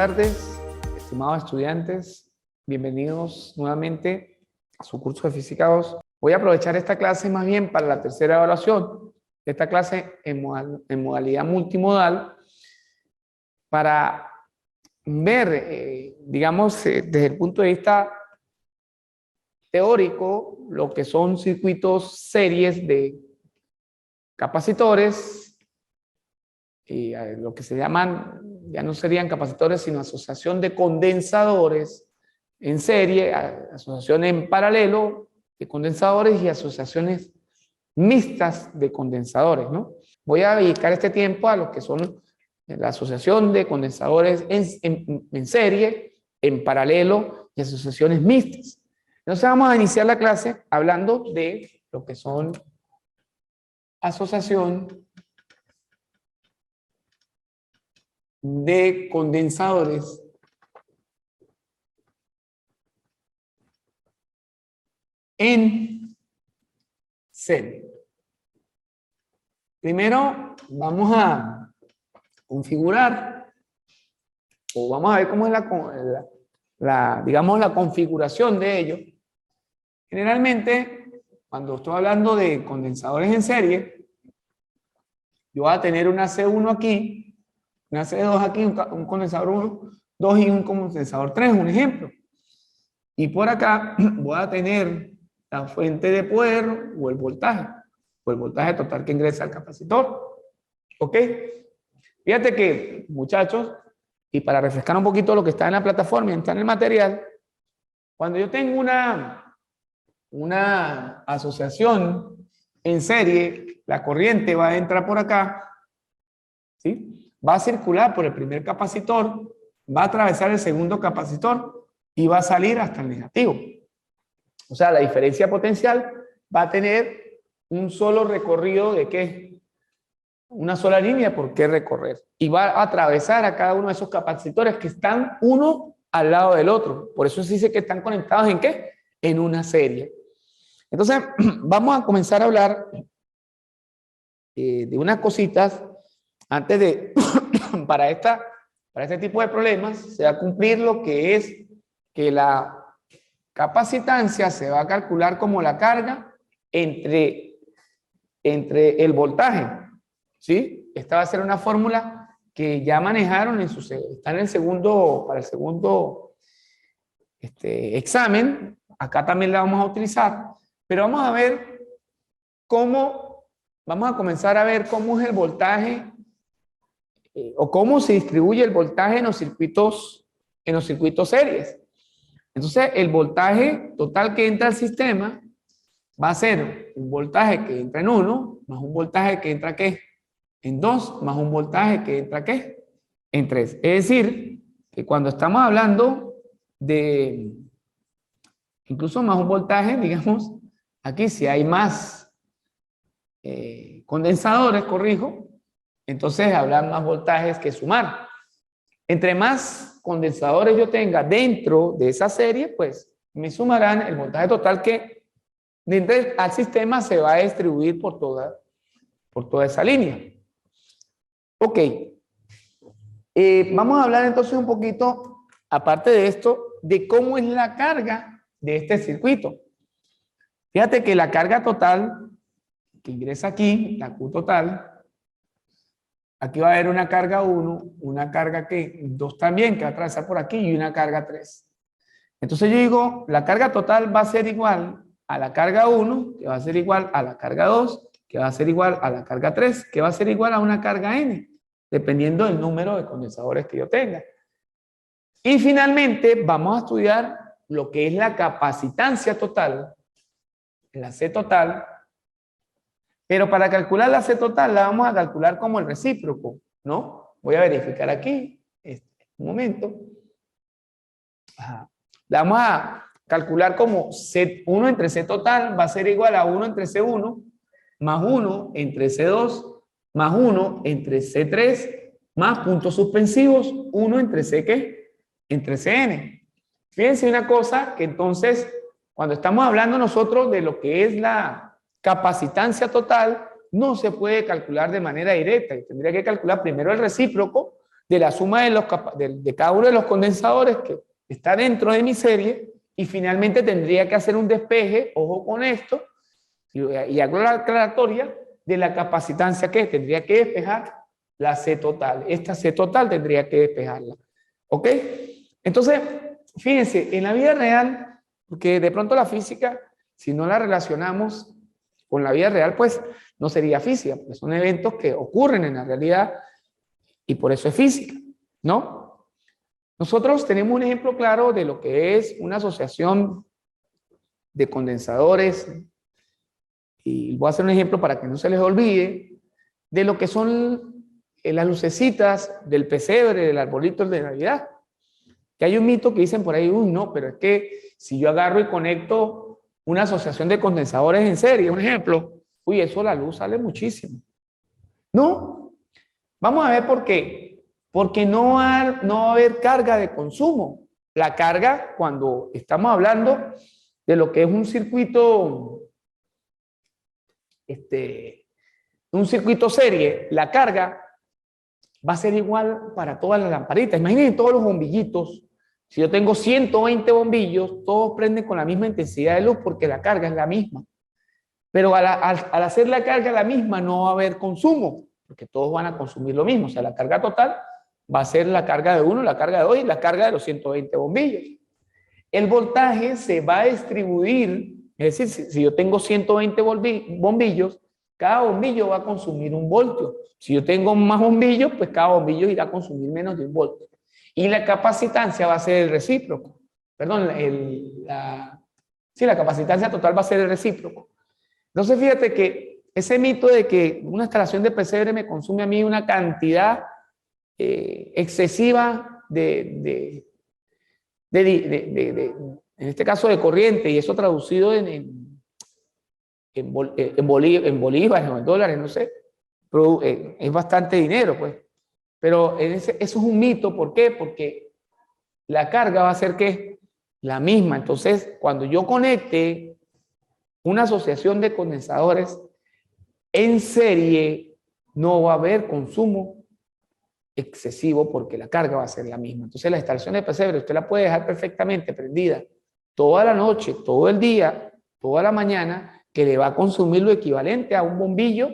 tardes, estimados estudiantes. Bienvenidos nuevamente a su curso de Física 2. Voy a aprovechar esta clase más bien para la tercera evaluación, esta clase en modalidad multimodal, para ver, digamos, desde el punto de vista teórico, lo que son circuitos series de capacitores, y lo que se llaman, ya no serían capacitores, sino asociación de condensadores en serie, asociación en paralelo de condensadores y asociaciones mixtas de condensadores, ¿no? Voy a dedicar este tiempo a lo que son la asociación de condensadores en serie, en paralelo y asociaciones mixtas. Entonces vamos a iniciar la clase hablando de lo que son asociación de condensadores en serie. Primero vamos a configurar, o vamos a ver cómo es digamos, la configuración de ellos. Generalmente, cuando estoy hablando de condensadores en serie, yo voy a tener una C1 aquí, una C2 aquí, un condensador 1, 2 y un condensador 3, un ejemplo. Y por acá voy a tener la fuente de poder o el voltaje total que ingresa al capacitor. ¿Ok? Fíjate que, muchachos, y para refrescar un poquito lo que está en la plataforma y está en el material, cuando yo tengo una asociación en serie, la corriente va a entrar por acá, ¿sí? Va a circular por el primer capacitor, va a atravesar el segundo capacitor y va a salir hasta el negativo. O sea, la diferencia potencial va a tener un solo recorrido de ¿qué? Una sola línea por qué recorrer. Y va a atravesar a cada uno de esos capacitores que están uno al lado del otro. Por eso se dice que están conectados ¿en qué? En una serie. Entonces, vamos a comenzar a hablar de unas cositas antes de, para este tipo de problemas, se va a cumplir lo que es que la capacitancia se va a calcular como la carga entre el voltaje, ¿sí? Esta va a ser una fórmula que ya manejaron está en el segundo, para el segundo examen. Acá también la vamos a utilizar, pero vamos a ver vamos a comenzar a ver cómo es el voltaje o cómo se distribuye el voltaje en los circuitos series. Entonces, el voltaje total que entra al sistema va a ser un voltaje que entra en 1, más un voltaje que entra ¿qué? En 2, más un voltaje que entra ¿qué? En 3. Es decir, que cuando estamos hablando de incluso más un voltaje, digamos, aquí si hay más condensadores, corrijo, entonces habrá más voltajes que sumar. Entre más condensadores yo tenga dentro de esa serie, pues me sumarán el voltaje total que dentro al sistema se va a distribuir por toda esa línea. Ok. Vamos a hablar entonces un poquito, aparte de esto, de cómo es la carga de este circuito. Fíjate que la carga total que ingresa aquí, la Q total, aquí va a haber una carga 1, una carga 2 también, que va a atravesar por aquí, y una carga 3. Entonces yo digo, la carga total va a ser igual a la carga 1, que va a ser igual a la carga 2, que va a ser igual a la carga 3, que va a ser igual a una carga N, dependiendo del número de condensadores que yo tenga. Y finalmente vamos a estudiar lo que es la capacitancia total, la C total. Pero para calcular la C total la vamos a calcular como el recíproco, ¿no? Voy a verificar aquí, un momento. Ajá. La vamos a calcular como C1 entre C total va a ser igual a 1 entre C1, más 1 entre C2, más 1 entre C3, más puntos suspensivos, 1 entre C, ¿qué? Entre Cn. Fíjense una cosa, que entonces, cuando estamos hablando nosotros de lo que es la capacitancia total, no se puede calcular de manera directa. Tendría que calcular primero el recíproco de la suma de cada uno de los condensadores que está dentro de mi serie, y finalmente tendría que hacer un despeje, ojo con esto, y hago la aclaratoria de la capacitancia que tendría que despejar la C total. Esta C total tendría que despejarla. ¿Ok? Entonces, fíjense, en la vida real, porque de pronto la física, si no la relacionamos con la vida real, pues no sería física, porque son eventos que ocurren en la realidad y por eso es física, ¿no? Nosotros tenemos un ejemplo claro de lo que es una asociación de condensadores, y voy a hacer un ejemplo para que no se les olvide, de lo que son las lucecitas del pesebre, del arbolito de Navidad. Que hay un mito que dicen por ahí, uy, no, pero es que si yo agarro y conecto una asociación de condensadores en serie, un ejemplo, uy, eso la luz sale muchísimo. No, vamos a ver por qué. Porque no va a haber carga de consumo. La carga, cuando estamos hablando de lo que es un circuito, serie, la carga va a ser igual para todas las lamparitas. Imaginen todos los bombillitos. Si yo tengo 120 bombillos, todos prenden con la misma intensidad de luz porque la carga es la misma. Pero al hacer la carga la misma no va a haber consumo, porque todos van a consumir lo mismo. O sea, la carga total va a ser la carga de uno, la carga de dos y la carga de los 120 bombillos. El voltaje se va a distribuir, es decir, si yo tengo 120 bombillos, cada bombillo va a consumir 1 voltio. Si yo tengo más bombillos, pues cada bombillo irá a consumir menos de 1 voltio. Y la capacitancia va a ser el recíproco. Perdón, la capacitancia total va a ser el recíproco. Entonces, fíjate que ese mito de que una instalación de pesebre me consume a mí una cantidad excesiva en este caso de corriente, y eso traducido en bolívares o en dólares, no sé, pero, es bastante dinero, pues. Pero eso es un mito, ¿por qué? Porque la carga va a ser ¿qué? La misma. Entonces, cuando yo conecte una asociación de condensadores en serie, no va a haber consumo excesivo porque la carga va a ser la misma. Entonces, la instalación de pesebre usted la puede dejar perfectamente prendida toda la noche, todo el día, toda la mañana, que le va a consumir lo equivalente a un bombillo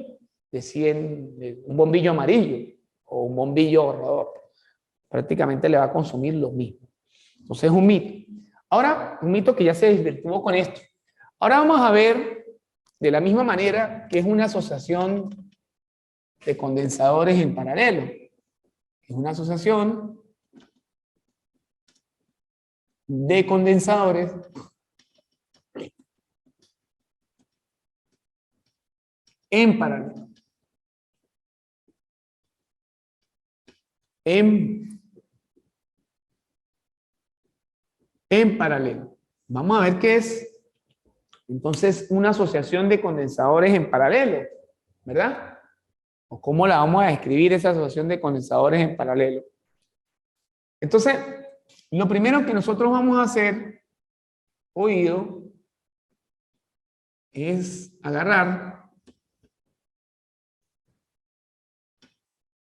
un bombillo amarillo o un bombillo ahorrador. Prácticamente le va a consumir lo mismo. Entonces es un mito. Ahora, un mito que ya se desvirtuó con esto. Ahora vamos a ver de la misma manera que es una asociación de condensadores en paralelo. Es una asociación de condensadores en paralelo. En paralelo. Vamos a ver qué es entonces una asociación de condensadores en paralelo, ¿verdad? ¿O cómo la vamos a describir esa asociación de condensadores en paralelo? Entonces, lo primero que nosotros vamos a hacer, oído, es agarrar,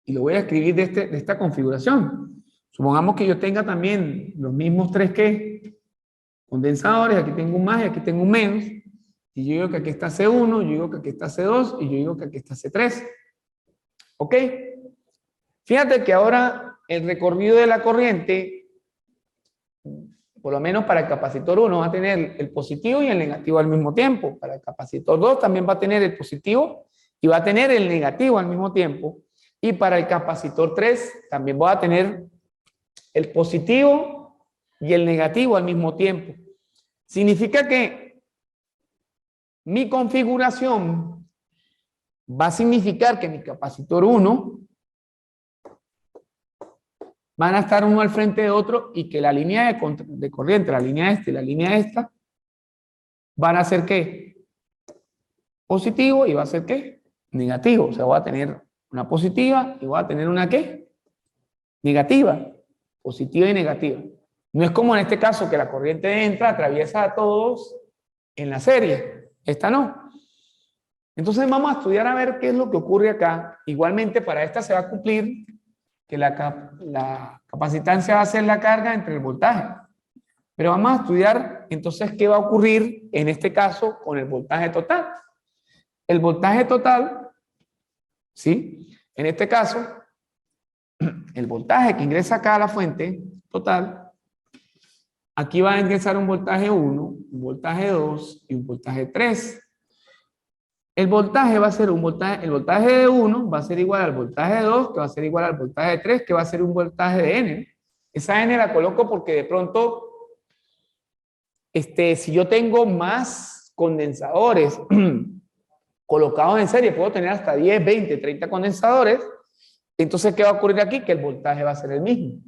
y lo voy a escribir de esta configuración. Supongamos que yo tenga también los mismos 3 condensadores, aquí tengo un más y aquí tengo un menos, y yo digo que aquí está C1, yo digo que aquí está C2, y yo digo que aquí está C3. ¿Ok? Fíjate que ahora el recorrido de la corriente, por lo menos para el capacitor 1, va a tener el positivo y el negativo al mismo tiempo. Para el capacitor 2 también va a tener el positivo y va a tener el negativo al mismo tiempo. Y para el capacitor 3 también va a tener el positivo y el negativo al mismo tiempo. Significa que mi configuración va a significar que mi capacitor 1 van a estar uno al frente de otro y que la línea de corriente, la línea esta y la línea esta, van a ser ¿qué? Positivo y va a ser ¿qué? Negativo. O sea, voy a tener una positiva y voy a tener una ¿qué? Negativa. Positiva y negativa. No es como en este caso que la corriente entra, atraviesa a todos en la serie. Esta no. Entonces vamos a estudiar a ver qué es lo que ocurre acá. Igualmente para esta se va a cumplir que la capacitancia va a ser la carga entre el voltaje. Pero vamos a estudiar entonces qué va a ocurrir en este caso con el voltaje total. El voltaje total, ¿sí? En este caso, el voltaje que ingresa acá a la fuente total, aquí va a ingresar un voltaje 1, un voltaje 2 y un voltaje 3. El voltaje va a ser un voltaje, el voltaje de 1 va a ser igual al voltaje de 2, que va a ser igual al voltaje de 3, que va a ser un voltaje de N. Esa N la coloco porque de pronto, si yo tengo más condensadores colocados en serie, puedo tener hasta 10, 20, 30 condensadores. Entonces, ¿qué va a ocurrir aquí? Que el voltaje va a ser el mismo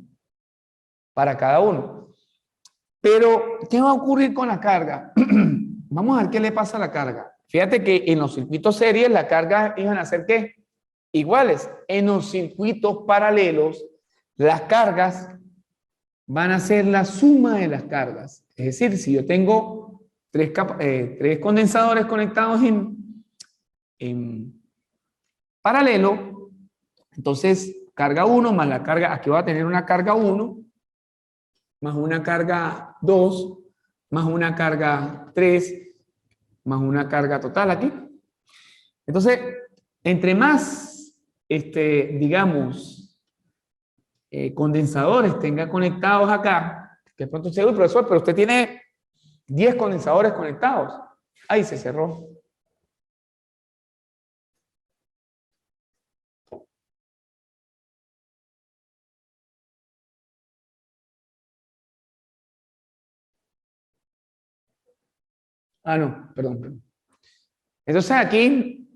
para cada uno. Pero, ¿qué va a ocurrir con la carga? Vamos a ver qué le pasa a la carga. Fíjate que en los circuitos series las cargas iban a ser ¿qué? Iguales. En los circuitos paralelos, las cargas van a ser la suma de las cargas. Es decir, si yo tengo tres condensadores conectados en paralelo, entonces carga 1 más la carga, aquí va a tener una carga 1, más una carga 2, más una carga 3, más una carga total aquí. Entonces, entre más, digamos, condensadores tenga conectados acá, que de pronto usted, uy, profesor, pero usted tiene 10 condensadores conectados. Ahí se cerró. Ah, no, perdón. Entonces aquí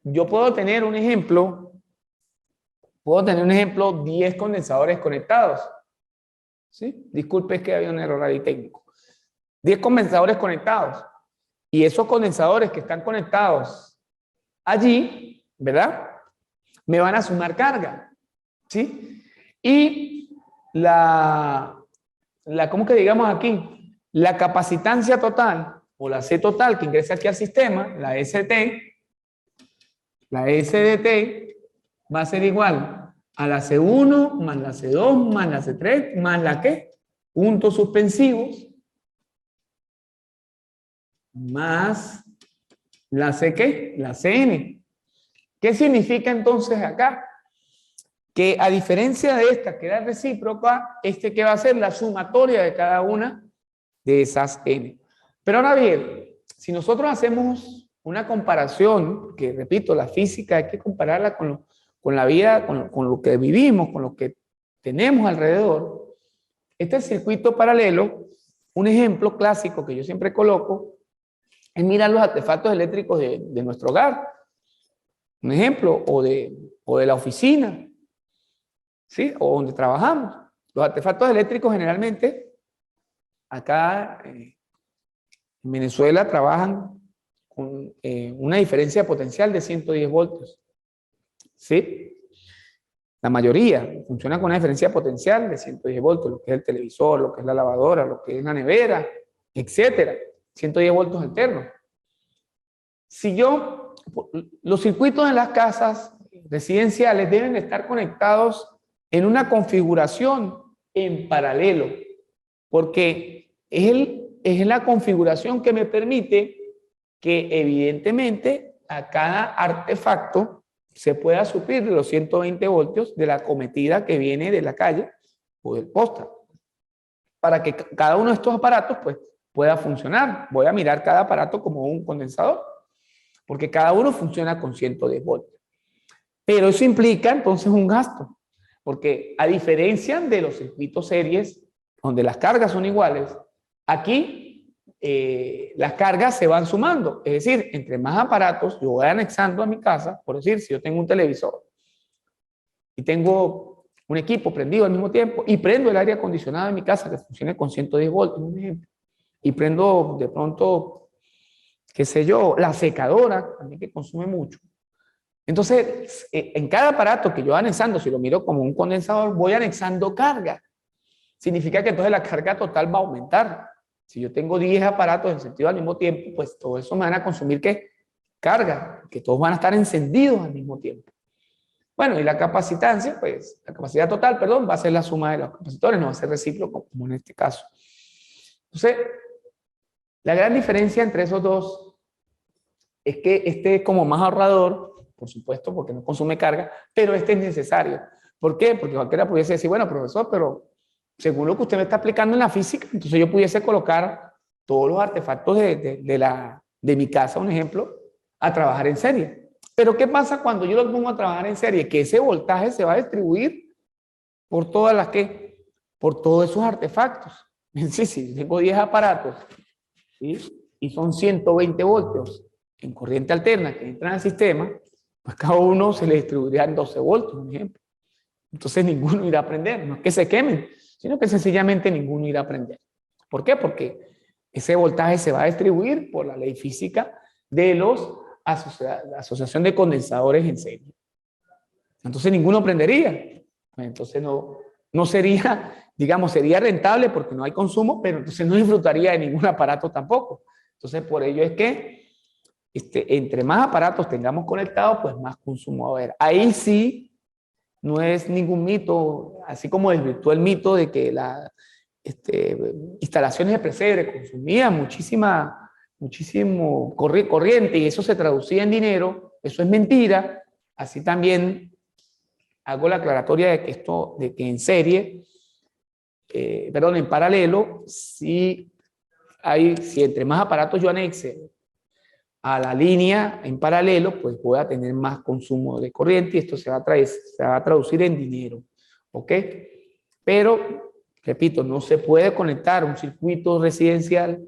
yo puedo tener un ejemplo, 10 condensadores conectados. ¿Sí? Disculpe, es que había un error ahí técnico. 10 condensadores conectados. Y esos condensadores que están conectados allí, ¿verdad? Me van a sumar carga. ¿Sí? Y ¿cómo que digamos aquí? La capacitancia total, o la C total que ingresa aquí al sistema, la ST, la SDT, va a ser igual a la C1 más la C2 más la C3 más la ¿qué? Puntos suspensivos más la C ¿qué? La CN. ¿Qué significa entonces acá? Que a diferencia de esta que era recíproca, que va a ser la sumatoria de cada una de esas N. Pero ahora bien, si nosotros hacemos una comparación, que repito, la física hay que compararla con la vida, con lo que vivimos, con lo que tenemos alrededor, este circuito paralelo, un ejemplo clásico que yo siempre coloco, es mirar los artefactos eléctricos de nuestro hogar. Un ejemplo, o de la oficina, ¿sí? O donde trabajamos. Los artefactos eléctricos generalmente, acá en Venezuela, trabajan con una diferencia de potencial de 110 voltios. ¿Sí? La mayoría funciona con una diferencia potencial de 110 voltios, lo que es el televisor, lo que es la lavadora, lo que es la nevera, etcétera. 110 voltios alternos. Los circuitos en las casas residenciales deben estar conectados en una configuración en paralelo, porque es la configuración que me permite que evidentemente a cada artefacto se pueda suplir de los 120 voltios de la acometida que viene de la calle o del poste, para que cada uno de estos aparatos pues, pueda funcionar. Voy a mirar cada aparato como un condensador, porque cada uno funciona con 110 voltios. Pero eso implica entonces un gasto, porque a diferencia de los circuitos series, donde las cargas son iguales, aquí las cargas se van sumando. Es decir, entre más aparatos yo voy anexando a mi casa, por decir, si yo tengo un televisor y tengo un equipo prendido al mismo tiempo y prendo el aire acondicionado en mi casa que funcione con 110 voltios, un ejemplo, y prendo de pronto, qué sé yo, la secadora, también que consume mucho. Entonces, en cada aparato que yo voy anexando, si lo miro como un condensador, voy anexando carga. Significa que entonces la carga total va a aumentar. Si yo tengo 10 aparatos encendidos al mismo tiempo, pues todo eso me van a consumir ¿qué? Carga, que todos van a estar encendidos al mismo tiempo. Bueno, y la capacitancia, pues, la capacidad total, perdón, va a ser la suma de los capacitores, no va a ser recíproco, como en este caso. Entonces, la gran diferencia entre esos dos es que este es como más ahorrador, por supuesto, porque no consume carga, pero este es necesario. ¿Por qué? Porque cualquiera pudiese decir, bueno, profesor, pero según lo que usted me está aplicando en la física, entonces yo pudiese colocar todos los artefactos de mi casa, un ejemplo, a trabajar en serie. Pero ¿qué pasa cuando yo los pongo a trabajar en serie? Que ese voltaje se va a distribuir por todas las que, por todos esos artefactos. Sí, sí, tengo 10 aparatos, ¿sí? Y son 120 voltios en corriente alterna que entran al sistema, pues cada uno se le distribuirán 12 voltios, por ejemplo. Entonces ninguno irá a prender, no es que se quemen, sino que sencillamente ninguno irá a prender. ¿Por qué? Porque ese voltaje se va a distribuir por la ley física de la asociación de condensadores en serie. Entonces ninguno prendería. Entonces no sería, digamos, sería rentable porque no hay consumo, pero entonces no disfrutaría de ningún aparato tampoco. Entonces por ello es que entre más aparatos tengamos conectados, pues más consumo va a haber. Ahí sí no es ningún mito, así como desvirtuó el mito de que las instalaciones de pesebre consumían muchísimo corriente y eso se traducía en dinero. Eso es mentira. Así también hago la aclaratoria de que en serie, perdón, en paralelo, si entre más aparatos yo anexe a la línea en paralelo, pues voy a tener más consumo de corriente y esto se va a traducir en dinero, ¿ok? Pero, repito, no se puede conectar un circuito residencial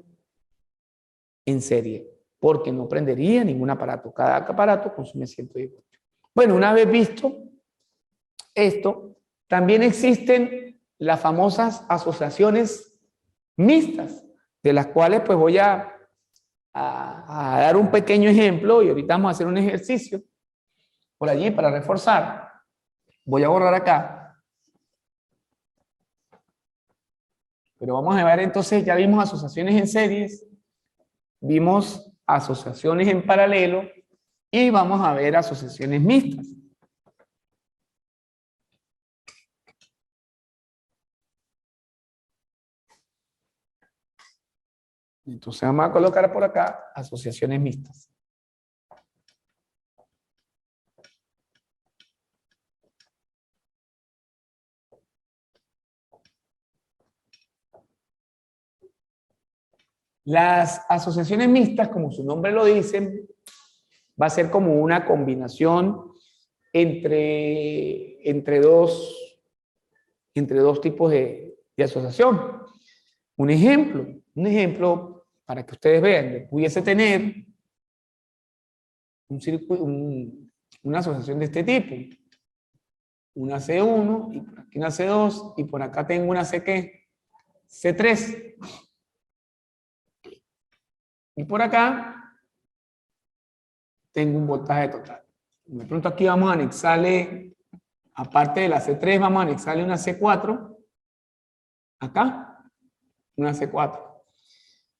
en serie, porque no prendería ningún aparato. Cada aparato consume 110 voltios. Bueno, una vez visto esto, también existen las famosas asociaciones mixtas, de las cuales pues voy a dar un pequeño ejemplo y ahorita vamos a hacer un ejercicio por allí para reforzar. Voy a borrar acá. Pero vamos a ver entonces, ya vimos asociaciones en series, vimos asociaciones en paralelo y vamos a ver asociaciones mixtas. Entonces vamos a colocar por acá asociaciones mixtas. Las asociaciones mixtas, como su nombre lo dice, va a ser como una combinación entre dos tipos de asociación. Un ejemplo para que ustedes vean, yo pudiese tener una asociación de este tipo. Una C1, y por aquí una C2, y por acá tengo una C3. Y por acá tengo un voltaje total. De pronto aquí vamos a anexarle, aparte de la C3, vamos a anexarle una C4. Acá, una C4.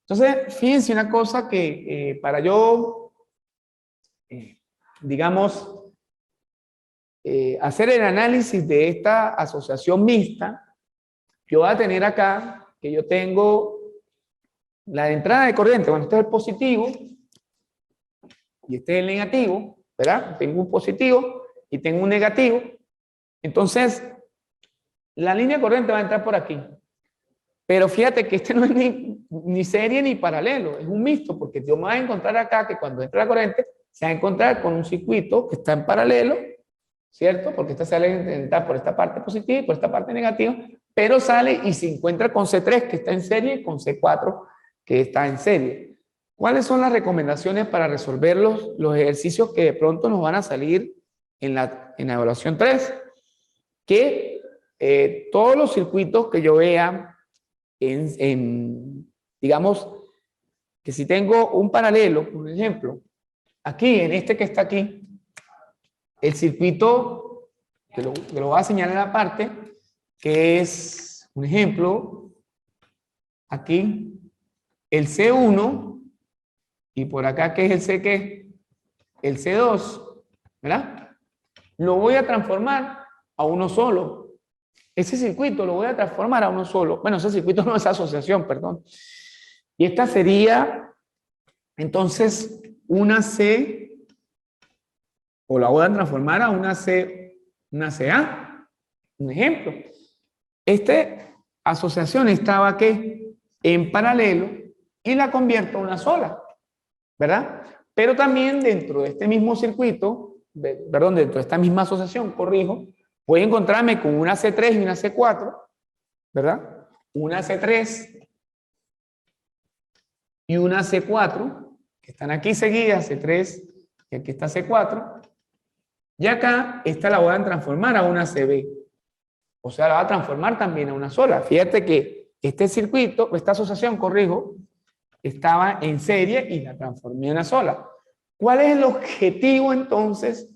Entonces, fíjense una cosa que para yo, digamos, hacer el análisis de esta asociación mixta, yo voy a tener acá que yo tengo la entrada de corriente. Bueno, este es el positivo y este es el negativo, ¿verdad? Tengo un positivo y tengo un negativo. Entonces, la línea de corriente va a entrar por aquí. Pero fíjate que este no es ni serie ni paralelo, es un mixto, porque yo me voy a encontrar acá que cuando entra la corriente se va a encontrar con un circuito que está en paralelo, ¿cierto? Porque esta sale a entrar por esta parte positiva y por esta parte negativa, pero sale y se encuentra con C3 que está en serie y con C4 que está en serie. ¿Cuáles son las recomendaciones para resolver los ejercicios que de pronto nos van a salir en la evaluación 3? Que todos los circuitos que yo vea digamos, que si tengo un paralelo, por ejemplo, aquí, en este que está aquí, el circuito, que lo voy a señalar aparte, que es, un ejemplo, aquí, el C1, y por acá, que es el C2, ¿verdad? lo voy a transformar a uno solo. Ese circuito lo voy a transformar a uno solo. Bueno, ese circuito no es asociación, perdón. Y esta sería, entonces, una C, o la voy a transformar a una CA. Un ejemplo. Esta asociación estaba, ¿qué? En paralelo y la convierto a una sola, ¿verdad? Pero también dentro de este mismo circuito, perdón, dentro de esta misma asociación, corrijo, voy a encontrarme con una C3 y una C4, ¿verdad? Una C3 y una C4, que están aquí seguidas, C3 y aquí está C4, y acá esta la voy a transformar a una CB, o sea, la voy a transformar también a una sola. Fíjate que este circuito, esta asociación, corrijo, estaba en serie y la transformé en una sola. ¿Cuál es el objetivo entonces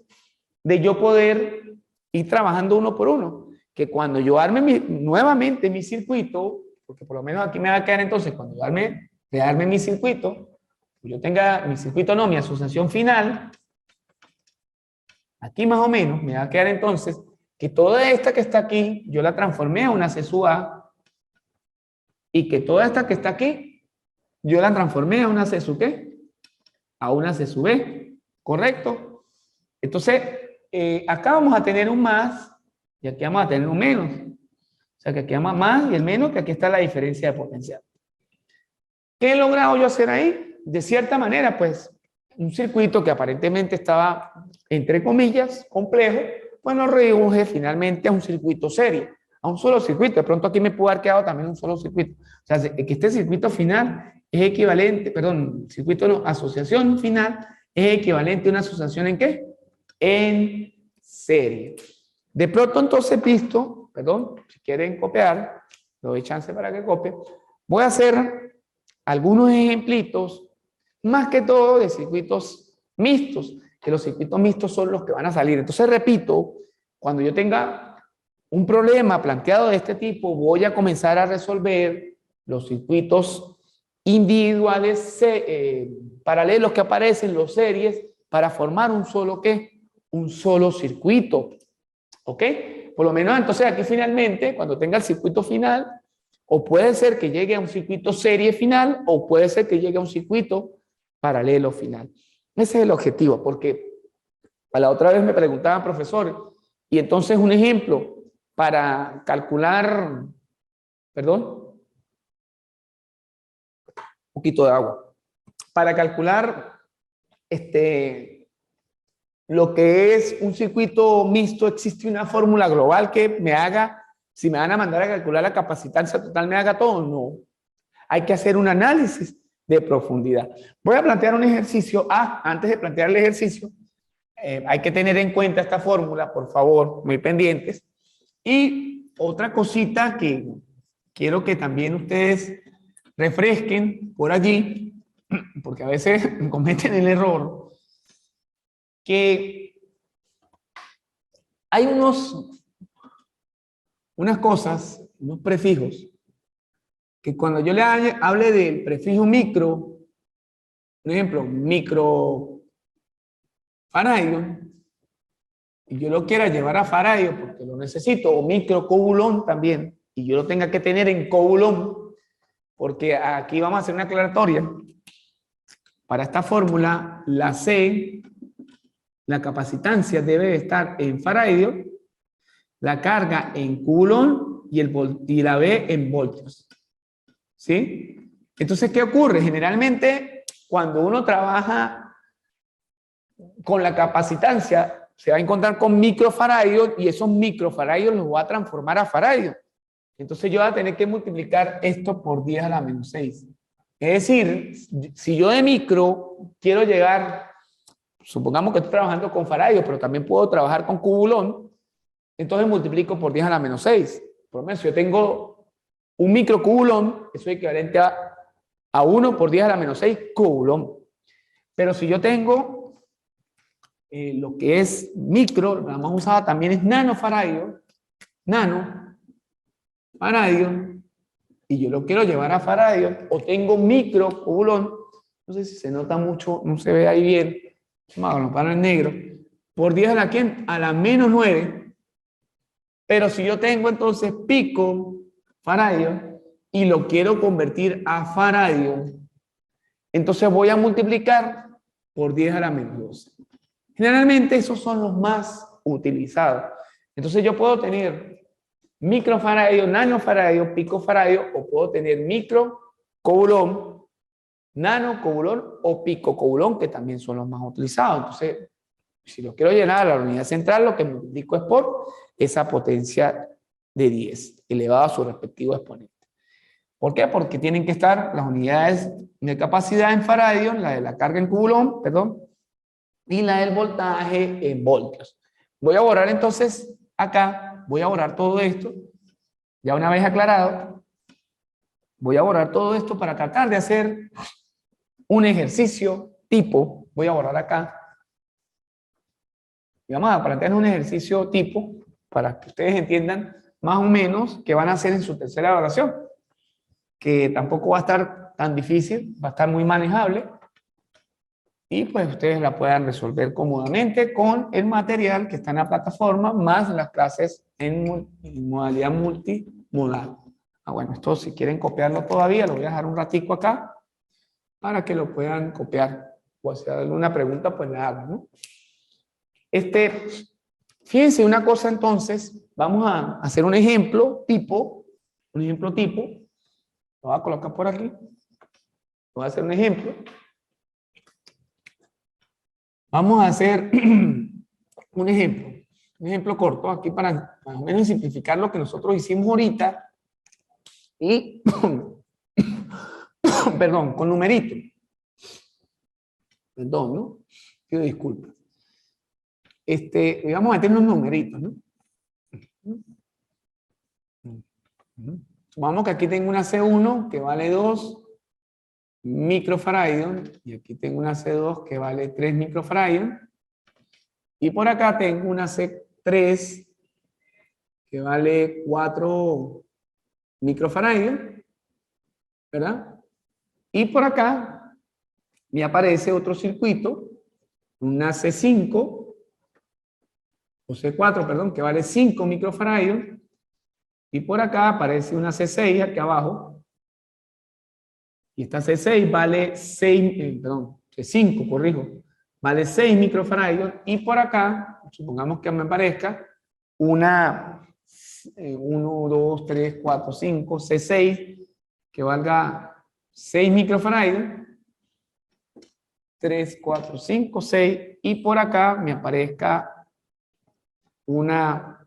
de yo poder ir trabajando uno por uno? Que cuando yo arme nuevamente mi circuito, porque por lo menos aquí me va a quedar entonces, cuando yo arme mi circuito, yo tenga mi circuito, no, mi asociación final, aquí más o menos me va a quedar entonces que toda esta que está aquí, yo la transformé a una C sub A, y que toda esta que está aquí, yo la transformé a una C sub ¿qué? A una C sub B, ¿correcto? Entonces, acá vamos a tener un más y aquí vamos a tener un menos. O sea, que aquí vamos a más y el menos, que aquí está la diferencia de potencial. ¿Qué he logrado yo hacer ahí? De cierta manera, pues, un circuito que aparentemente estaba, entre comillas, complejo, pues lo reduje finalmente a un circuito serie, a un solo circuito. De pronto aquí me pudo haber quedado también un solo circuito. O sea, que este circuito final es equivalente, perdón, circuito no, asociación final es equivalente a una asociación ¿en qué? En serie. De pronto entonces visto, perdón, si quieren copiar, le doy chance para que copien, voy a hacer algunos ejemplitos, más que todo de circuitos mixtos, que los circuitos mixtos son los que van a salir. Entonces repito, cuando yo tenga un problema planteado de este tipo, voy a comenzar a resolver los circuitos individuales, paralelos que aparecen, los series, para formar un solo ¿qué? Un solo circuito. ¿Ok? Por lo menos entonces aquí finalmente, cuando tenga el circuito final, o puede ser que llegue a un circuito serie final, o puede ser que llegue a un circuito paralelo final. Ese es el objetivo, porque a la otra vez me preguntaban, profesor, y entonces un ejemplo para calcular, perdón, un poquito de agua, para calcular lo que es un circuito mixto, existe una fórmula global que me haga, si me van a mandar a calcular la capacitancia total, me haga todo. No, hay que hacer un análisis de profundidad. Voy a plantear un ejercicio. Antes de plantear el ejercicio, hay que tener en cuenta esta fórmula, por favor, muy pendientes. Y otra cosita que quiero que también ustedes refresquen por allí, porque a veces cometen el error, que hay unas cosas, unos prefijos, que cuando yo le hable del prefijo micro, por ejemplo, microfaradio, y yo lo quiera llevar a faradio porque lo necesito, o microcoulomb también, y yo lo tenga que tener en coulomb, porque aquí vamos a hacer una aclaratoria. Para esta fórmula, la C, la capacitancia debe estar en faradio, la carga en coulomb y la B en voltios. ¿Sí? Entonces, ¿qué ocurre? Generalmente, cuando uno trabaja con la capacitancia, se va a encontrar con microfaradios y esos microfaradios los va a transformar a faradios. Entonces, yo voy a tener que multiplicar esto por 10 a la menos 6. Es decir, si yo de micro quiero llegar, supongamos que estoy trabajando con faradios, pero también puedo trabajar con coulomb, entonces multiplico por 10 a la menos 6. Por lo menos, si yo tengo un microcoulomb, eso es equivalente a 1 por 10 a la menos 6 coulomb. Pero si yo tengo lo que es micro, la más usada también es nanofaradio, y yo lo quiero llevar a faradio, o tengo microcoulomb, no sé si se nota mucho, no se ve ahí bien, vamos a poner en negro, por 10 a la, ¿quién? A la menos 9. Pero si yo tengo entonces pico faradio y lo quiero convertir a faradio, entonces voy a multiplicar por 10 a la menos 12. Generalmente esos son los más utilizados. Entonces yo puedo tener microfaradio, nanofaradio, picofaradio, o puedo tener microcoulomb, nanocoulomb o picocoulomb, que también son los más utilizados. Entonces, si lo quiero llenar a la unidad central, lo que multiplico es por esa potencia de 10, elevado a su respectivo exponente. ¿Por qué? Porque tienen que estar las unidades de capacidad en faradios, la de la carga en coulomb, perdón, y la del voltaje en voltios. Voy a borrar entonces acá, voy a borrar todo esto, ya una vez aclarado, voy a borrar todo esto para tratar de hacer un ejercicio tipo, voy a borrar acá, y vamos a plantear un ejercicio tipo para que ustedes entiendan más o menos qué van a hacer en su tercera evaluación, que tampoco va a estar tan difícil, va a estar muy manejable, y pues ustedes la puedan resolver cómodamente con el material que está en la plataforma, más las clases en modalidad multimodal. Bueno, esto si quieren copiarlo todavía, lo voy a dejar un ratico acá, para que lo puedan copiar, o si hay alguna pregunta, pues la hagan, ¿no? Fíjense una cosa entonces, vamos a hacer un ejemplo tipo, lo voy a colocar por aquí, voy a hacer un ejemplo. Vamos a hacer un ejemplo corto aquí para más o menos simplificar lo que nosotros hicimos ahorita y, perdón, con numeritos. Perdón, ¿no? Pido disculpas. Vamos a meter unos numeritos, ¿no? Supongamos que aquí tengo una C1 que vale 2 microfaradio y aquí tengo una C2 que vale 3 microfaradio y por acá tengo una C3 que vale 4 microfaradio, ¿verdad? Y por acá me aparece otro circuito, una C5 o C4, perdón, que vale 5 microfaradio y por acá aparece una C6 aquí abajo. Y esta C6 vale 6, perdón, C5, corrijo, vale 6 microfaradios. Y por acá, supongamos que me aparezca una 1, 2, 3, 4, 5, C6, que valga 6 microfaradios. 3, 4, 5, 6. Y por acá me aparezca una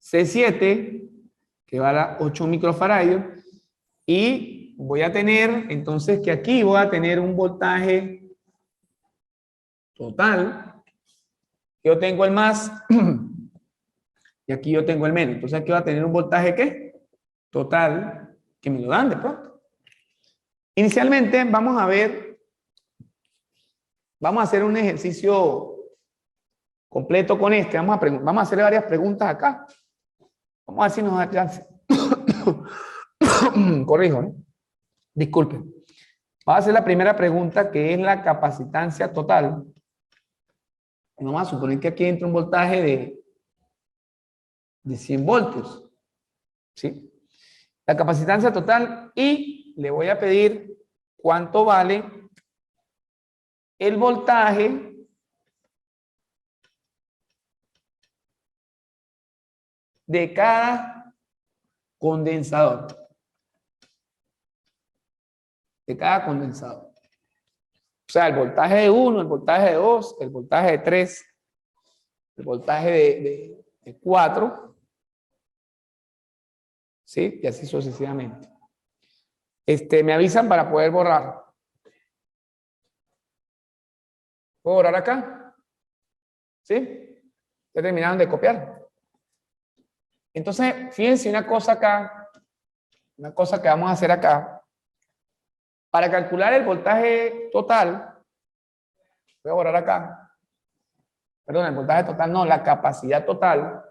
C7, que valga 8 microfaradios. Y voy a tener, entonces, que aquí voy a tener un voltaje total. Yo tengo el más y aquí yo tengo el menos. Entonces aquí voy a tener un voltaje, ¿qué? Total, que me lo dan de pronto. Inicialmente vamos a ver, vamos a hacer un ejercicio completo con este. Vamos a hacerle varias preguntas acá. Vamos a ver si nos da chance. Corrijo, ¿no? Disculpen. Vamos a hacer la primera pregunta, que es la capacitancia total. Vamos a suponer que aquí entra un voltaje de 100 voltios. ¿Sí? La capacitancia total, y le voy a pedir cuánto vale el voltaje de cada condensador. De cada condensador. O sea, el voltaje de 1, el voltaje de 2, el voltaje de 3, el voltaje de 4, ¿sí? Y así sucesivamente. Me avisan para poder borrar. ¿Puedo borrar acá? ¿Sí? Ya terminaron de copiar. Entonces, fíjense una cosa acá, una cosa que vamos a hacer acá. Para calcular el voltaje total, voy a borrar acá. Perdón, el voltaje total no, la capacidad total.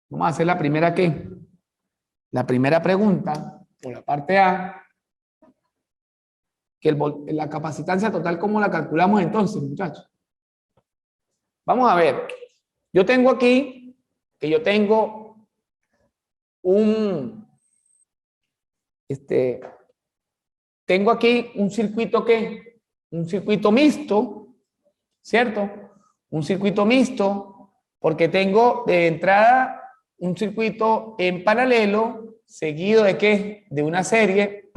Vamos a hacer la primera ¿qué? La primera pregunta, por la parte A. que la capacitancia total, ¿cómo la calculamos entonces, muchachos? Vamos a ver. Yo tengo aquí, que yo tengo tengo aquí un circuito que, un circuito mixto, ¿cierto? Un circuito mixto, porque tengo de entrada un circuito en paralelo, seguido de ¿qué? De una serie,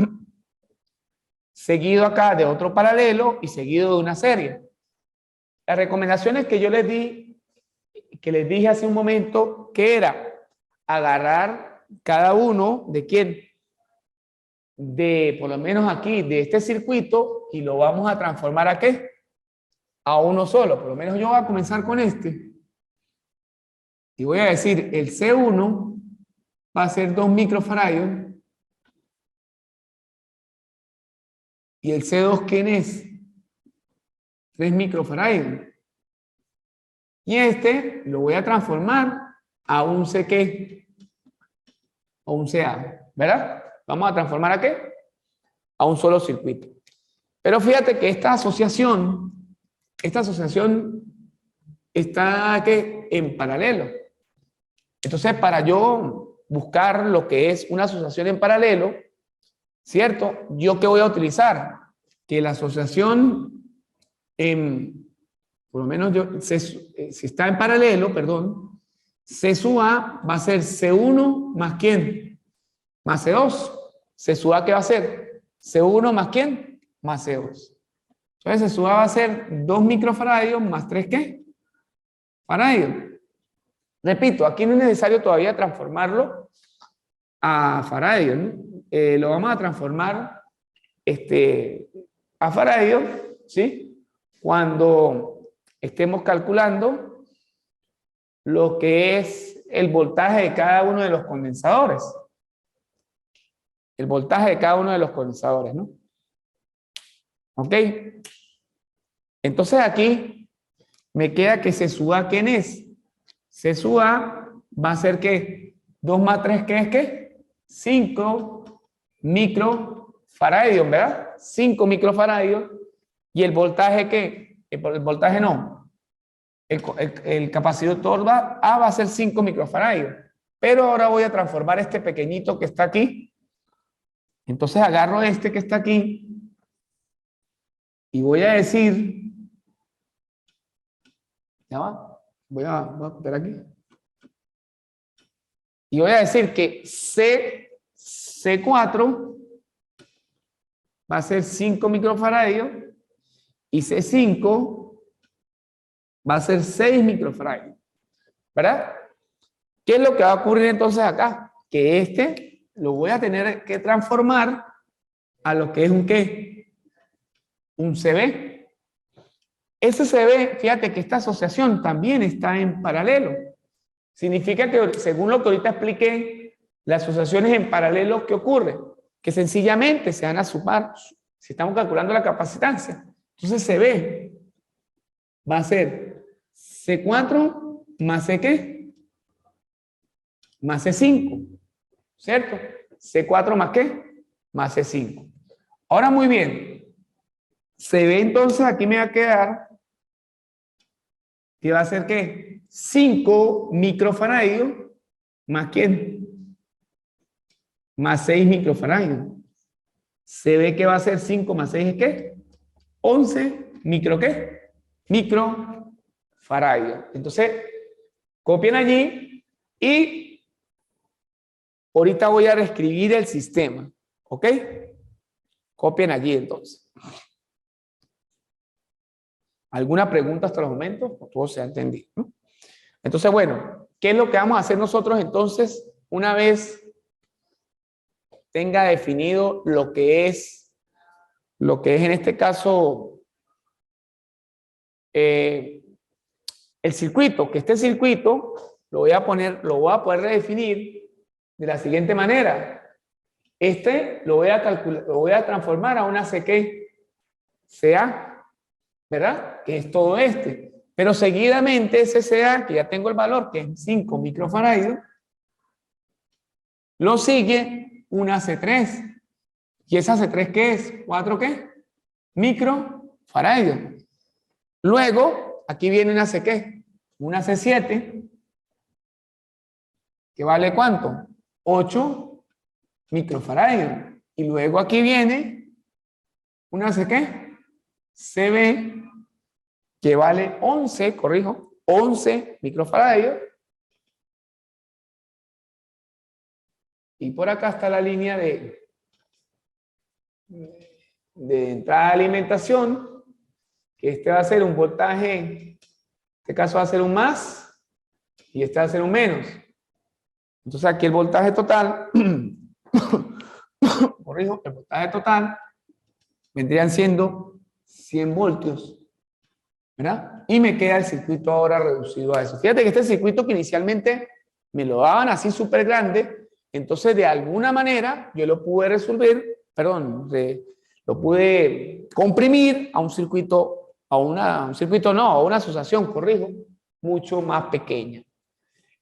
seguido acá de otro paralelo y seguido de una serie. Las recomendaciones que yo les di, que les dije hace un momento, que era agarrar cada uno de quién, de por lo menos aquí, de este circuito, y lo vamos a transformar a ¿qué? A uno solo. Por lo menos yo voy a comenzar con este. Y voy a decir, el C1 va a ser 2 microfarads. ¿Y el C2 quién es? 3 microfarads. Y este lo voy a transformar a un C ¿qué? O un CA, ¿verdad? Vamos a transformar a ¿qué? A un solo circuito. Pero fíjate que esta asociación está ¿qué? En paralelo. Entonces, para yo buscar lo que es una asociación en paralelo, ¿cierto? ¿Yo qué voy a utilizar? Que la asociación, por lo menos si está en paralelo, perdón, C sub A va a ser C1 más ¿quién? Más C2. C sub A ¿qué va a ser? C1 más ¿quién? Más C2. Entonces C sub A va a ser 2 microfaradios más 3 ¿qué? Faradios. Repito, aquí no es necesario todavía transformarlo a faradios, ¿no? Lo vamos a transformar a faradios, ¿sí? Cuando estemos calculando lo que es el voltaje de cada uno de los condensadores. El voltaje de cada uno de los condensadores, ¿no? ¿Ok? Entonces aquí me queda que C sub A, ¿quién es? C sub A va a ser ¿qué? 2 más 3, ¿qué es qué? 5 microfaradios, ¿verdad? 5 microfaradios. ¿Y el voltaje qué? El voltaje no. El capacitor A va a ser 5 microfaradios. Pero ahora voy a transformar este pequeñito que está aquí. Entonces agarro este que está aquí y voy a decir, ya va, voy a copiar aquí. Y voy a decir que C4 va a ser 5 microfaradios y C5 va a ser 6 microfaradios. ¿Verdad? ¿Qué es lo que va a ocurrir entonces acá? Que este lo voy a tener que transformar a lo que es un ¿qué? Un CB. Ese CB, fíjate que esta asociación también está en paralelo. Significa que, según lo que ahorita expliqué, las asociaciones en paralelo, ¿qué ocurre? Que sencillamente se van a sumar, si estamos calculando la capacitancia. Entonces CB va a ser C4 más C ¿qué? Más C5, ¿cierto? C4 más ¿qué? Más C5. Ahora muy bien, CB entonces aquí me va a quedar que va a ser ¿qué? 5 microfaradios más ¿quién? Más 6 microfaradios. Se ve que va a ser 5 más 6 es ¿qué? 11 micro ¿qué? Microfaradios. Entonces, copien allí y ahorita voy a reescribir el sistema. ¿Ok? Copien allí entonces. ¿Alguna pregunta hasta los momentos? O todo se ha entendido, ¿no? Entonces, bueno, ¿qué es lo que vamos a hacer nosotros entonces una vez tenga definido lo que es en este caso el circuito? Que este circuito lo voy a poder redefinir de la siguiente manera. Lo voy a transformar a una CA, ¿verdad? Que es todo este. Pero seguidamente ese CA, que ya tengo el valor, que es 5 microfaradios, lo sigue una C3. ¿Y esa C3 qué es? ¿4 qué? microfaradios. Luego, aquí viene una C, ¿qué? Una C7, que vale ¿cuánto? 8 microfaradios. Y luego aquí viene una C, ¿qué? CB, que vale 11, corrijo, 11 microfaradios. Y por acá está la línea de entrada de alimentación, que este va a ser un voltaje, en este caso va a ser un más, y este va a ser un menos. Entonces aquí el voltaje total, corrijo, el voltaje total vendrían siendo 100 voltios, ¿verdad? Y me queda el circuito ahora reducido a eso. Fíjate que este circuito que inicialmente me lo daban así súper grande, entonces de alguna manera yo lo pude resolver, perdón, lo pude comprimir a un circuito, a una asociación, corrijo, mucho más pequeña.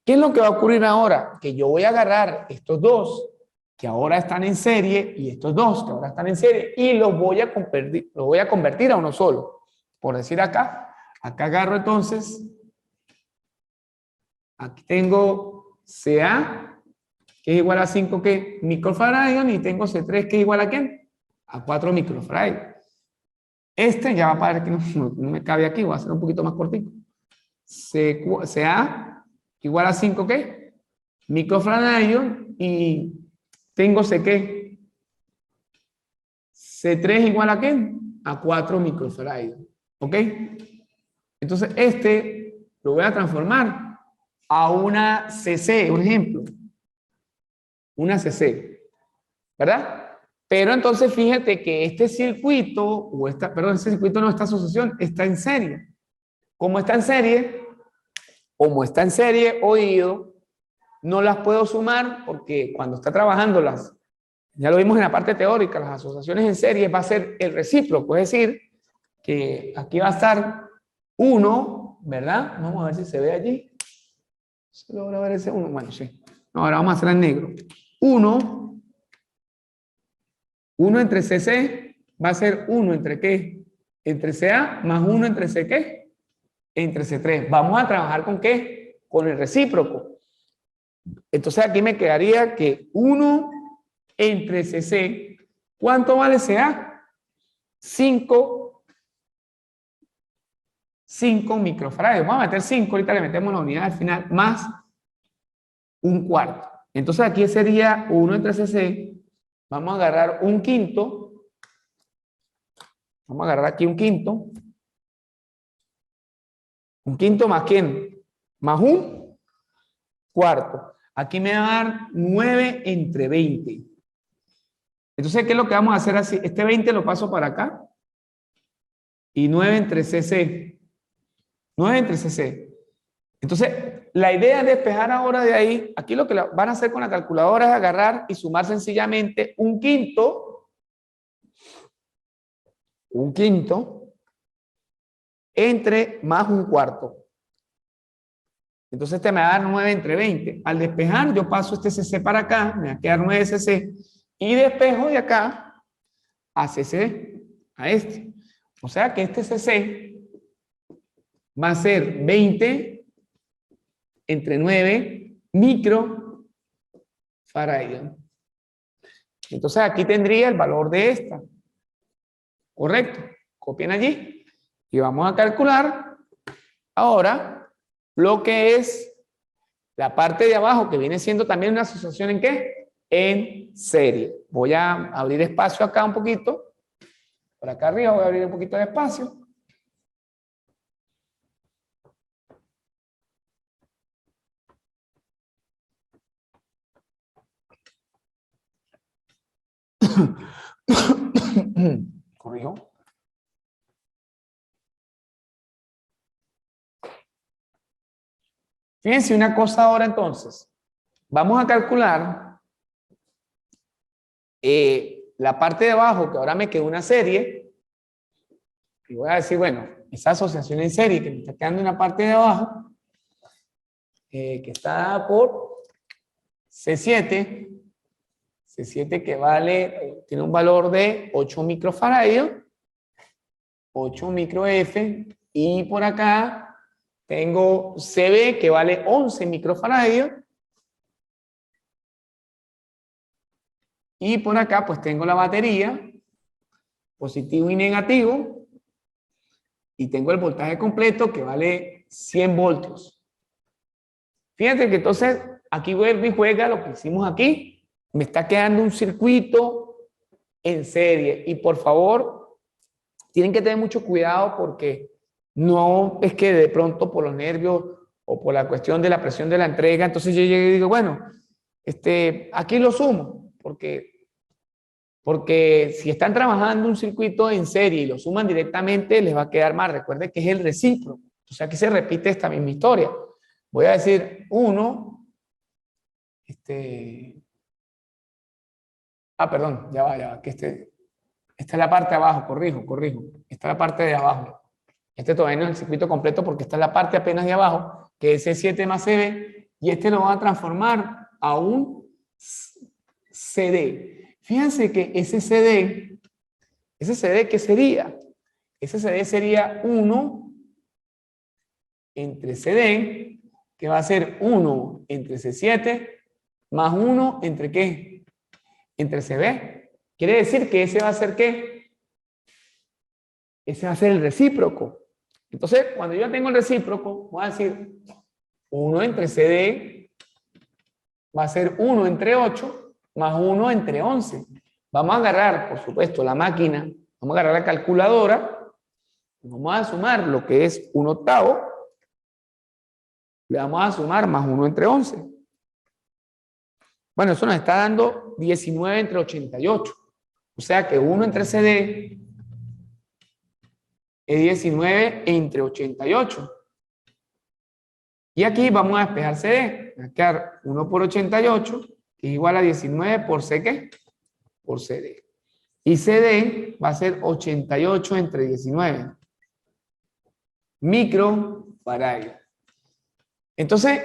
¿Qué es lo que va a ocurrir ahora? Que yo voy a agarrar estos dos que ahora están en serie y estos dos que ahora están en serie y los voy a convertir a uno solo. Por decir acá agarro entonces, aquí tengo CA, que es igual a 5 ¿qué? Microfaradios, y tengo C3 que es igual a ¿qué? A 4 microfaradios. Este ya va a parar que no me cabe aquí, voy a hacer un poquito más cortito. CA igual a 5 ¿qué? Microfaradios, y tengo C ¿qué? C3 igual a ¿qué? A 4 microfaradios. ¿Ok? Entonces este lo voy a transformar a una CC, un ejemplo. Una CC. ¿Verdad? Pero entonces fíjate que este circuito, o esta, perdón, este circuito no, esta asociación está en serie. Como está en serie, oído, no las puedo sumar porque cuando está trabajando ya lo vimos en la parte teórica, las asociaciones en serie va a ser el recíproco, es decir, que aquí va a estar 1, ¿verdad? Vamos a ver si se ve allí. ¿Se logra ver ese 1? Bueno, sí. No, ahora vamos a hacer en negro. 1 entre CC va a ser 1 entre ¿qué? Entre CA más 1 entre C ¿qué? Entre C3. Vamos a trabajar ¿con qué? Con el recíproco. Entonces aquí me quedaría que 1 entre CC, ¿cuánto vale CA? 5 microfaradios. Vamos a meter 5, ahorita le metemos la unidad al final, más un cuarto. Entonces aquí sería 1 entre CC, vamos a agarrar un quinto, vamos a agarrar aquí un quinto más ¿quién? Más un cuarto. Aquí me va a dar 9 entre 20. Entonces, ¿qué es lo que vamos a hacer así? Este 20 lo paso para acá. Y 9 entre CC. 9 entre CC. Entonces, la idea es despejar ahora de ahí. Aquí lo que van a hacer con la calculadora es agarrar y sumar sencillamente un quinto entre más un cuarto. Entonces este me va a dar 9 entre 20. Al despejar yo paso este CC para acá, me va a quedar 9 CC, y despejo de acá a CC, a este. O sea que este CC va a ser 20 entre 9 microfaradios. Entonces aquí tendría el valor de esta. Correcto. Copien allí y vamos a calcular ahora lo que es la parte de abajo, que viene siendo también una asociación ¿en qué? En serie. Voy a abrir espacio acá un poquito. Por acá arriba voy a abrir un poquito de espacio. Corrijo. Fíjense una cosa ahora entonces. Vamos a calcular la parte de abajo, que ahora me quedó una serie. Y voy a decir, bueno, esa asociación en serie que me está quedando en la parte de abajo, que está por C7. C7 que vale, tiene un valor de 8 microfaradios. 8 micro F, y por acá tengo CB que vale 11 microfaradios, y por acá pues tengo la batería, positivo y negativo, y tengo el voltaje completo que vale 100 voltios. Fíjense que entonces aquí vuelve y juega lo que hicimos aquí. Me está quedando un circuito en serie, y por favor tienen que tener mucho cuidado porque no es que de pronto por los nervios o por la cuestión de la presión de la entrega, entonces yo llegué y digo, bueno, aquí lo sumo, porque si están trabajando un circuito en serie y lo suman directamente, les va a quedar mal. Recuerden que es el recíproco. O sea, aquí se repite esta misma historia. Voy a decir 1, perdón, ya va, que esta es la parte de abajo, corrijo. Esta es la parte de abajo. Este todavía no es el circuito completo porque esta es la parte apenas de abajo, que es C7 más CB, y este lo va a transformar a un CD. Fíjense que ese CD, ¿qué sería? Ese CD sería 1 entre CD, que va a ser 1 entre C7, más 1 entre ¿qué? Entre CB. Quiere decir que ese va a ser ¿qué? Ese va a ser el recíproco. Entonces, cuando yo tengo el recíproco, voy a decir 1 entre CD va a ser 1 entre 8 más 1 entre 11. Vamos a agarrar, por supuesto, la máquina, vamos a agarrar la calculadora, vamos a sumar lo que es 1/8, le vamos a sumar más 1 entre 11. Bueno, eso nos está dando 19 entre 88. O sea que 1 entre CD es 19 entre 88. Y aquí vamos a despejar CD. Va a quedar 1 por 88, que es igual a 19 por C, ¿qué? Por CD. Y CD va a ser 88 entre 19. Microfaradios. Entonces,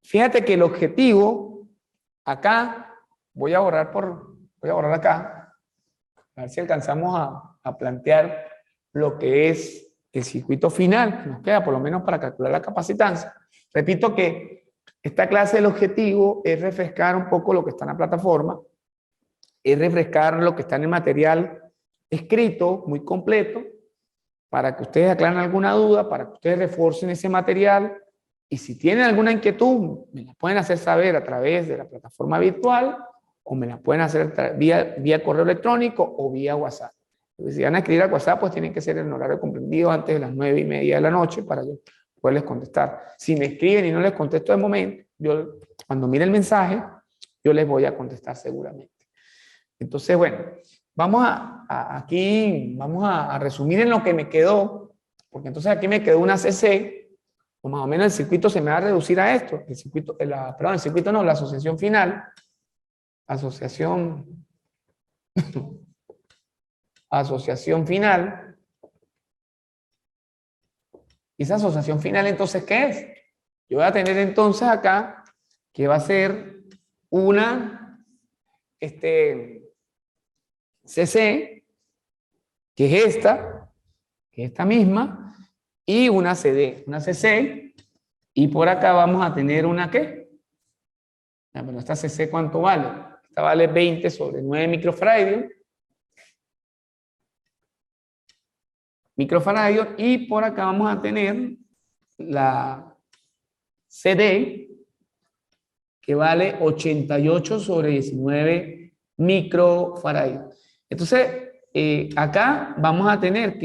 fíjate que el objetivo, acá, voy a borrar acá, a ver si alcanzamos a plantear lo que es el circuito final, que nos queda por lo menos para calcular la capacitancia. Repito que esta clase, el objetivo es refrescar un poco lo que está en la plataforma, es refrescar lo que está en el material escrito, muy completo, para que ustedes aclaren alguna duda, para que ustedes refuercen ese material, y si tienen alguna inquietud, me la pueden hacer saber a través de la plataforma virtual, o me la pueden hacer vía correo electrónico o vía WhatsApp. Si van a escribir a WhatsApp, pues tienen que ser en horario comprendido antes de las 9:30 de la noche para yo poderles contestar. Si me escriben y no les contesto de momento, yo cuando mire el mensaje, yo les voy a contestar seguramente. Entonces, bueno, vamos a resumir en lo que me quedó, porque entonces aquí me quedó una CC, o más o menos el circuito se me va a reducir a esto, el circuito no, la asociación final, asociación final. ¿Y esa asociación final entonces qué es? Yo voy a tener entonces acá que va a ser una CC, que es esta misma, y una CD, una CC, y por acá vamos a tener una ¿qué? Bueno, esta CC ¿cuánto vale? Esta vale 20 sobre 9 microfaradios, y por acá vamos a tener la CD, que vale 88 sobre 19 microfaradios. Entonces, acá vamos a tener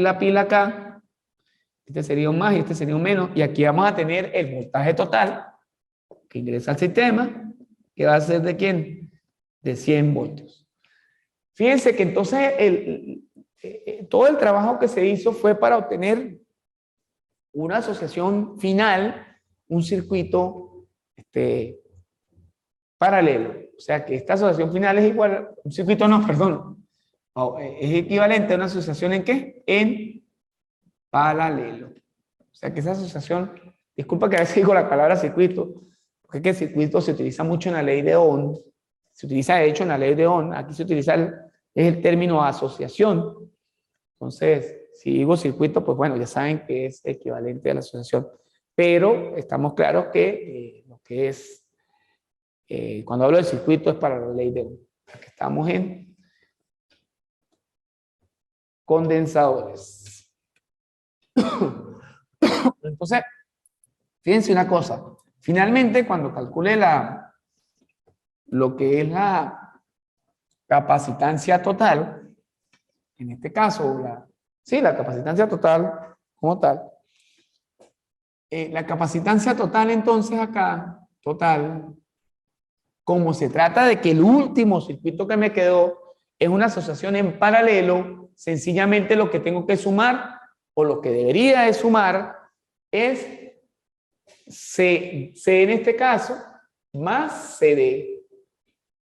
la pila acá, este sería un más y este sería un menos, y aquí vamos a tener el voltaje total que ingresa al sistema, que va a ser ¿de quién? De 100 voltios. Fíjense que entonces todo el trabajo que se hizo fue para obtener una asociación final, un circuito paralelo. O sea que esta asociación final es igual, un circuito no, perdón, es equivalente a una asociación ¿en qué? En paralelo. O sea que esa asociación, disculpa que a veces digo la palabra circuito, porque es que el circuito se utiliza mucho en la ley de Ohm, se utiliza de hecho en la ley de Ohm, aquí se utiliza es el término asociación. Entonces, si digo circuito, pues bueno, ya saben que es equivalente a la asociación. Pero estamos claros que lo que es, cuando hablo de circuito es para la ley de Ohm. Aquí estamos en condensadores. Entonces, fíjense una cosa. Finalmente, cuando calcule lo que es la capacitancia total, en este caso, la capacitancia total como tal, la capacitancia total entonces acá, total, como se trata de que el último circuito que me quedó es una asociación en paralelo, sencillamente lo que tengo que sumar, o lo que debería de sumar, es C en este caso, más CD.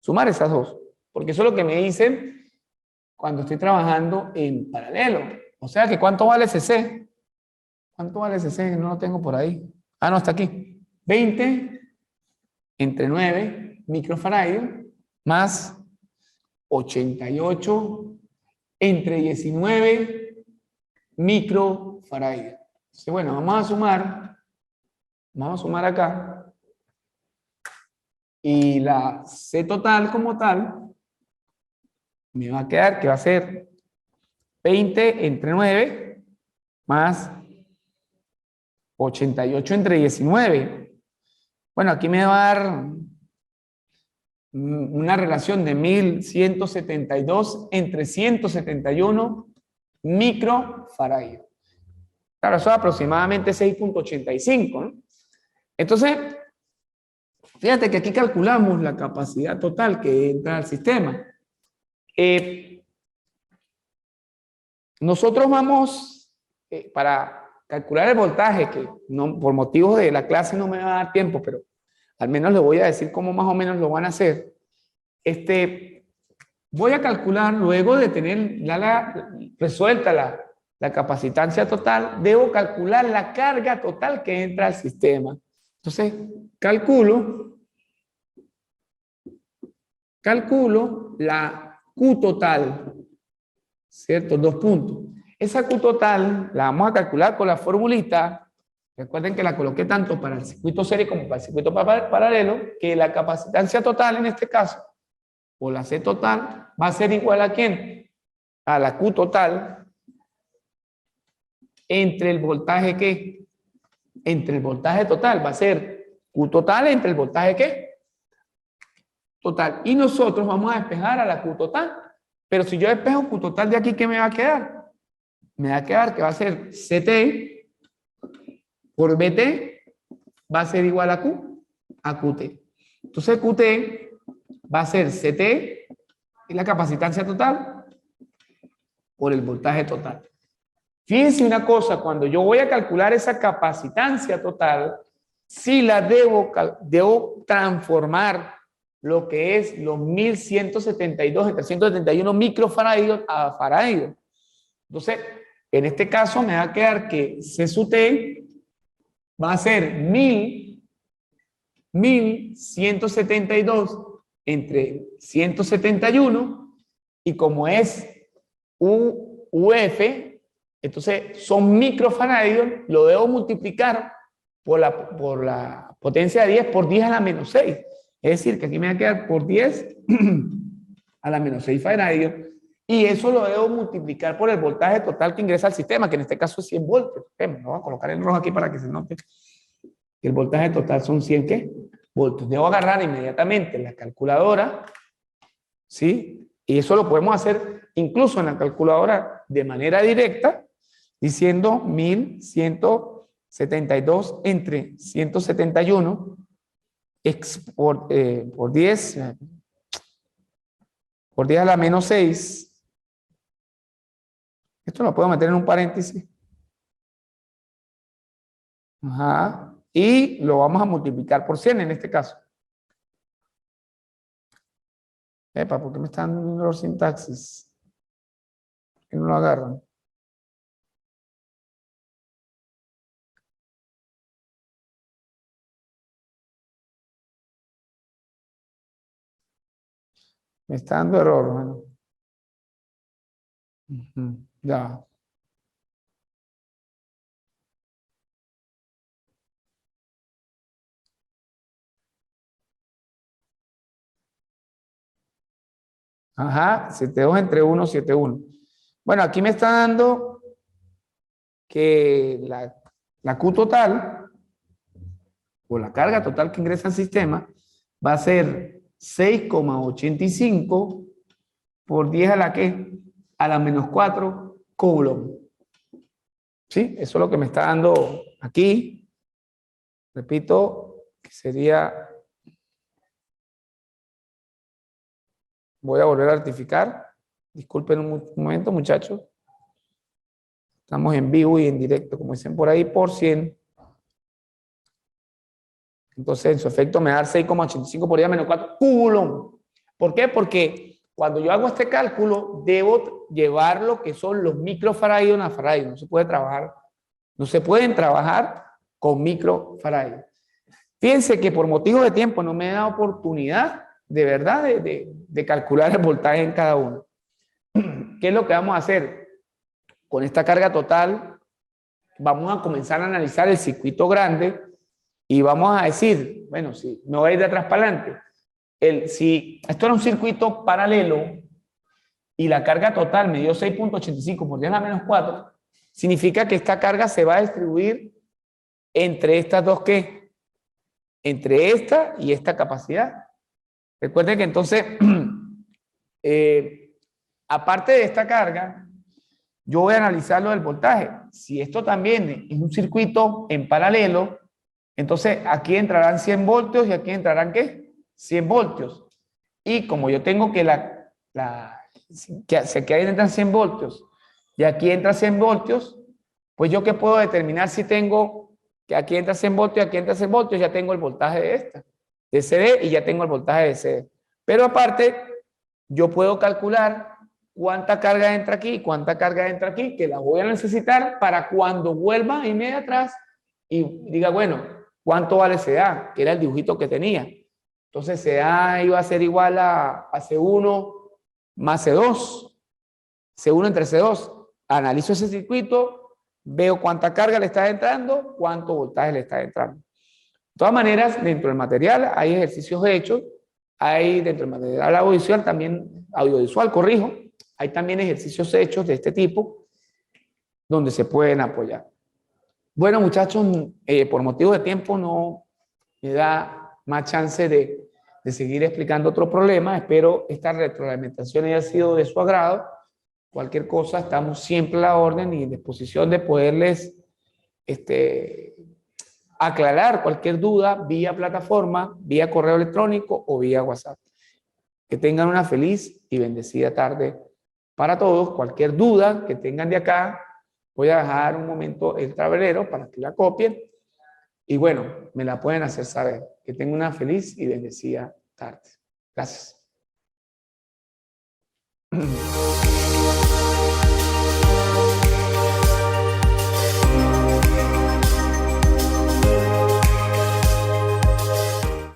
Sumar esas dos, porque eso es lo que me dicen cuando estoy trabajando en paralelo. O sea que ¿cuánto vale CC? ¿Cuánto vale CC? No lo tengo por ahí. Ah, no, está aquí. 20 entre 9 microfarads más 88 entre 19 microfarads. Entonces, bueno, vamos a sumar acá. Y la C total como tal me va a quedar que va a ser 20 entre 9 más 88 entre 19. Bueno, aquí me va a dar una relación de 1172 entre 171 microfarads. Claro, eso es aproximadamente 6,85, ¿no? Entonces, fíjate que aquí calculamos la capacidad total que entra al sistema. Nosotros vamos, para calcular el voltaje, que no, por motivos de la clase no me va a dar tiempo, pero al menos les voy a decir cómo más o menos lo van a hacer. Voy a calcular, luego de tener resuelta la capacitancia total, debo calcular la carga total que entra al sistema. Entonces, calculo la Q total, ¿cierto? 2 puntos. Esa Q total la vamos a calcular con la formulita. Recuerden que la coloqué tanto para el circuito serie como para el circuito paralelo, que la capacitancia total en este caso, o la C total, va a ser igual a ¿quién? A la Q total entre el voltaje ¿qué? Entre el voltaje total. Va a ser Q total entre el voltaje ¿qué? Total. Y nosotros vamos a despejar a la Q total. Pero si yo despejo Q total de aquí, ¿qué me va a quedar? Me va a quedar que va a ser CT por BT va a ser igual a Q, a QT. Entonces QT va a ser CT y la capacitancia total por el voltaje total. Fíjense una cosa, cuando yo voy a calcular esa capacitancia total, sí la debo transformar lo que es los 1172 entre 171 microfarads a farads. Entonces, en este caso me va a quedar que C sub T va a ser 1172 entre 171 y como es UF, entonces son microfarads, lo debo multiplicar por la potencia de 10 por 10 a la menos 6. Es decir, que aquí me va a quedar por 10 a la menos 6 farads y eso lo debo multiplicar por el voltaje total que ingresa al sistema, que en este caso es 100 voltios. Lo voy a colocar en rojo aquí para que se note que el voltaje total son 100 ¿qué? Voltios. Debo agarrar inmediatamente la calculadora, ¿sí? Y eso lo podemos hacer incluso en la calculadora de manera directa, diciendo 1172 entre 171 por 10 a la menos 6. Esto lo puedo meter en un paréntesis. Ajá. Y lo vamos a multiplicar por 100 en este caso. Epa, ¿por qué me están dando un error sintaxis? ¿Por qué no lo agarran? Me está dando error, bueno. Ya. Ajá, 72 entre 1, 71. Bueno, aquí me está dando que la Q total, o la carga total que ingresa al sistema, va a ser 6,85 por 10 a la ¿qué? A la menos 4 coulomb. ¿Sí? Eso es lo que me está dando aquí. Repito, que sería... Voy a volver a rectificar. Disculpen un momento, muchachos. Estamos en vivo y en directo, como dicen por ahí, por 100. Entonces, en su efecto, me da 6,85 por 10 menos 4 coulomb. ¿Por qué? Porque cuando yo hago este cálculo, debo llevar lo que son los microfarads y nafarads. No se puede trabajar, no se pueden trabajar con microfarads. Fíjense que por motivos de tiempo no me da oportunidad, de verdad, de calcular el voltaje en cada uno. ¿Qué es lo que vamos a hacer? Con esta carga total, vamos a comenzar a analizar el circuito grande y vamos a decir, bueno, si me voy a ir de atrás para adelante, si esto era un circuito paralelo y la carga total me dio 6,85 por 10 a la menos 4, significa que esta carga se va a distribuir entre estas dos, ¿qué? Entre esta y esta capacidad. Recuerden que entonces, aparte de esta carga, yo voy a analizar lo del voltaje. Si esto también es un circuito en paralelo, entonces aquí entrarán 100 voltios y aquí entrarán ¿qué? 100 voltios. Y como yo tengo que que ahí entran 100 voltios y aquí entra 100 voltios, pues yo qué puedo determinar si tengo que aquí entra 100 voltios y aquí entra 100 voltios, ya tengo el voltaje de esta, de CD, y ya tengo el voltaje de CD. Pero aparte, yo puedo calcular cuánta carga entra aquí y cuánta carga entra aquí, que la voy a necesitar para cuando vuelva a irme de atrás y diga, bueno, ¿cuánto vale CA? Que era el dibujito que tenía. Entonces CA iba a ser igual a C1 más C2. C1 entre C2. Analizo ese circuito, veo cuánta carga le está entrando, cuánto voltaje le está entrando. De todas maneras, dentro del material hay ejercicios hechos, hay dentro del material audiovisual, corrijo, hay también ejercicios hechos de este tipo donde se pueden apoyar. Bueno, muchachos, por motivo de tiempo no me da más chance de seguir explicando otro problema. Espero esta retroalimentación haya sido de su agrado. Cualquier cosa, estamos siempre a la orden y en disposición de poderles aclarar cualquier duda vía plataforma, vía correo electrónico o vía WhatsApp. Que tengan una feliz y bendecida tarde para todos. Cualquier duda que tengan de acá, voy a dejar un momento el tablero para que la copien y bueno, me la pueden hacer saber. Que tengan una feliz y bendecida tarde. Gracias.